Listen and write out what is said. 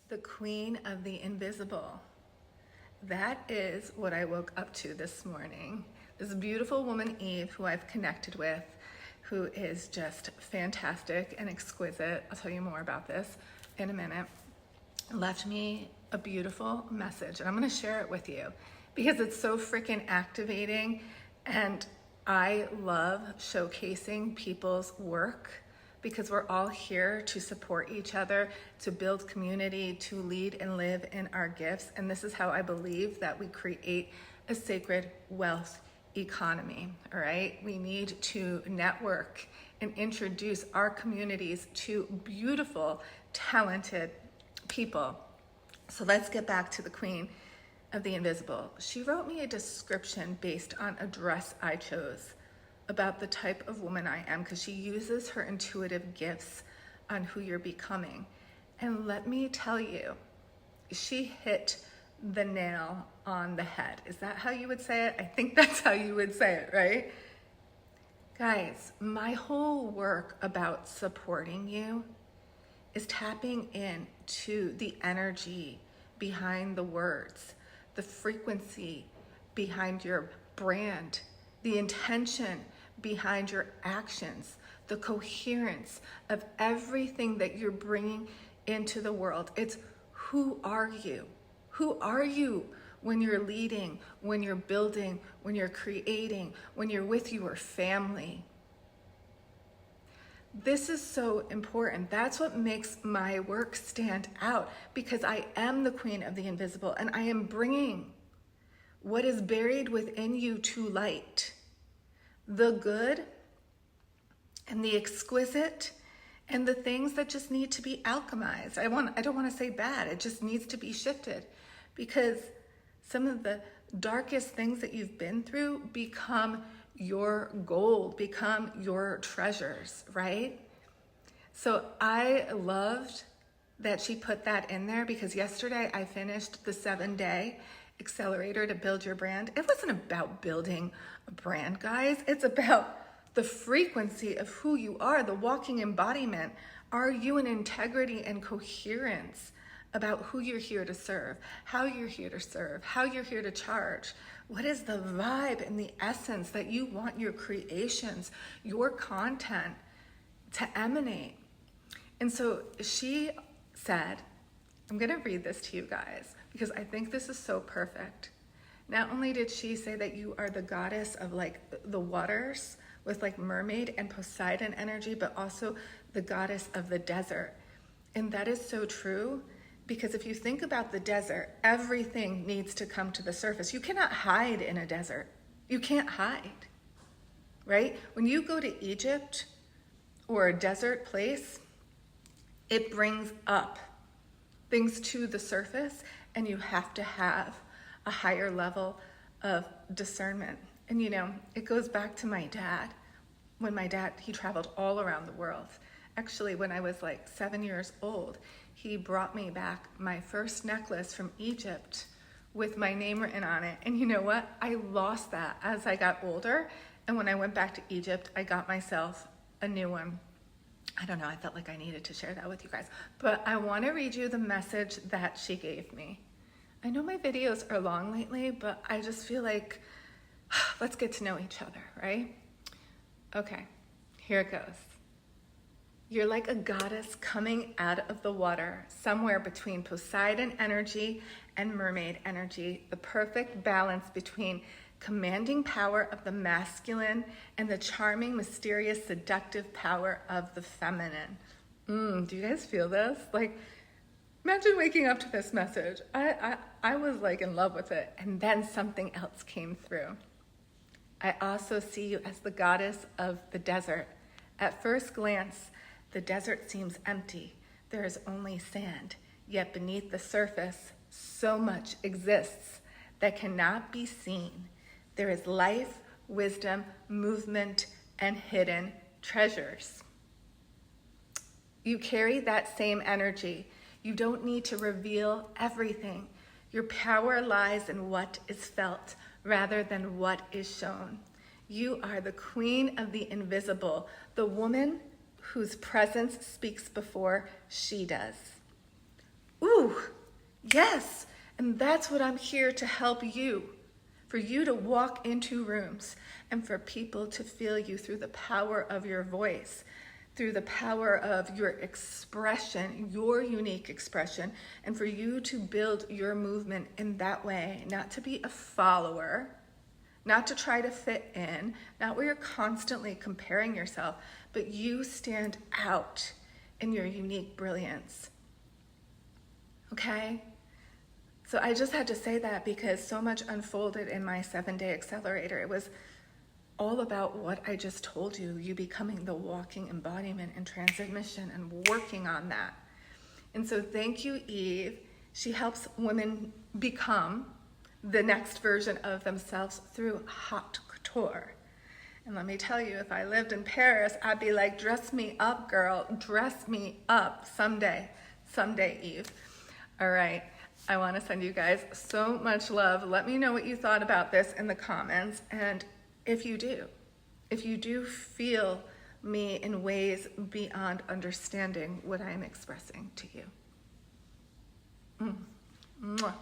The queen of the invisible. That is what I woke up to this morning. This beautiful woman, Eve, who I've connected with, who is just fantastic and exquisite. I'll tell you more about this in a minute. Left me a beautiful message, and I'm going to share it with you because it's so freaking activating, and I love showcasing people's work because we're all here to support each other, to build community, to lead and live in our gifts. And this is how I believe that we create a sacred wealth economy, all right? We need to network and introduce our communities to beautiful, talented people. So let's get back to the queen of the invisible. She wrote me a description based on a dress I chose about the type of woman I am, because she uses her intuitive gifts on who you're becoming. And let me tell you, she hit the nail on the head. Is that how you would say it? I think that's how you would say it, right? Guys, my whole work about supporting you is tapping into the energy behind the words, the frequency behind your brand, the intention behind your actions, the coherence of everything that you're bringing into the world. It's who are you? Who are you when you're leading, when you're building, when you're creating, when you're with your family? This is so important. That's what makes my work stand out, because I am the queen of the invisible, and I am bringing what is buried within you to light. The good and the exquisite and the things that just need to be alchemized. I don't want to say bad. It just needs to be shifted, because some of the darkest things that you've been through become your gold, become your treasures, right? So I loved that she put that in there, because yesterday I finished the 7-day accelerator to build your brand. It wasn't about building a brand, guys. It's about the frequency of who you are, the walking embodiment. Are you in integrity and coherence about who you're here to serve, how you're here to serve, how you're here to charge? What is the vibe and the essence that you want your creations, your content to emanate? And so she said, I'm going to read this to you guys because I think this is so perfect. Not only did she say that you are the goddess of like the waters with like mermaid and Poseidon energy, but also the goddess of the desert. And that is so true, because if you think about the desert, everything needs to come to the surface. You cannot hide in a desert. You can't hide, right? When you go to Egypt or a desert place, it brings up things to the surface, and you have to have a higher level of discernment. And you know, it goes back to my dad. When my dad, he traveled all around the world. Actually, when I was like 7 years old, he brought me back my first necklace from Egypt with my name written on it. And you know what? I lost that as I got older. And when I went back to Egypt, I got myself a new one. I don't know, I felt like I needed to share that with you guys. But I want to read you the message that she gave me. I know my videos are long lately, but I just feel like let's get to know each other, right? Okay, here it goes. You're like a goddess coming out of the water, somewhere between Poseidon energy and mermaid energy, the perfect balance between commanding power of the masculine and the charming, mysterious, seductive power of the feminine. Do you guys feel this? Like, imagine waking up to this message. I was like in love with it, and then something else came through. I also see you as the goddess of the desert. At first glance, the desert seems empty. There is only sand, yet beneath the surface, so much exists that cannot be seen. There is life, wisdom, movement, and hidden treasures. You carry that same energy. You don't need to reveal everything. Your power lies in what is felt rather than what is shown. You are the queen of the invisible, the woman whose presence speaks before she does. Ooh, Woo! Yes. And that's what I'm here to help you. For you to walk into rooms and for people to feel you through the power of your voice, through the power of your expression, your unique expression, and for you to build your movement in that way, not to be a follower, not to try to fit in, not where you're constantly comparing yourself, but you stand out in your unique brilliance. Okay? So I just had to say that because so much unfolded in my 7-day accelerator. It was all about what I just told you, you becoming the walking embodiment and transmission and working on that. And so thank you, Eve. She helps women become the next version of themselves through haute couture. And let me tell you, if I lived in Paris, I'd be like, dress me up, girl, dress me up someday, Eve. All right. I want to send you guys so much love. Let me know what you thought about this in the comments. And if you do feel me in ways beyond understanding what I'm expressing to you. Mwah.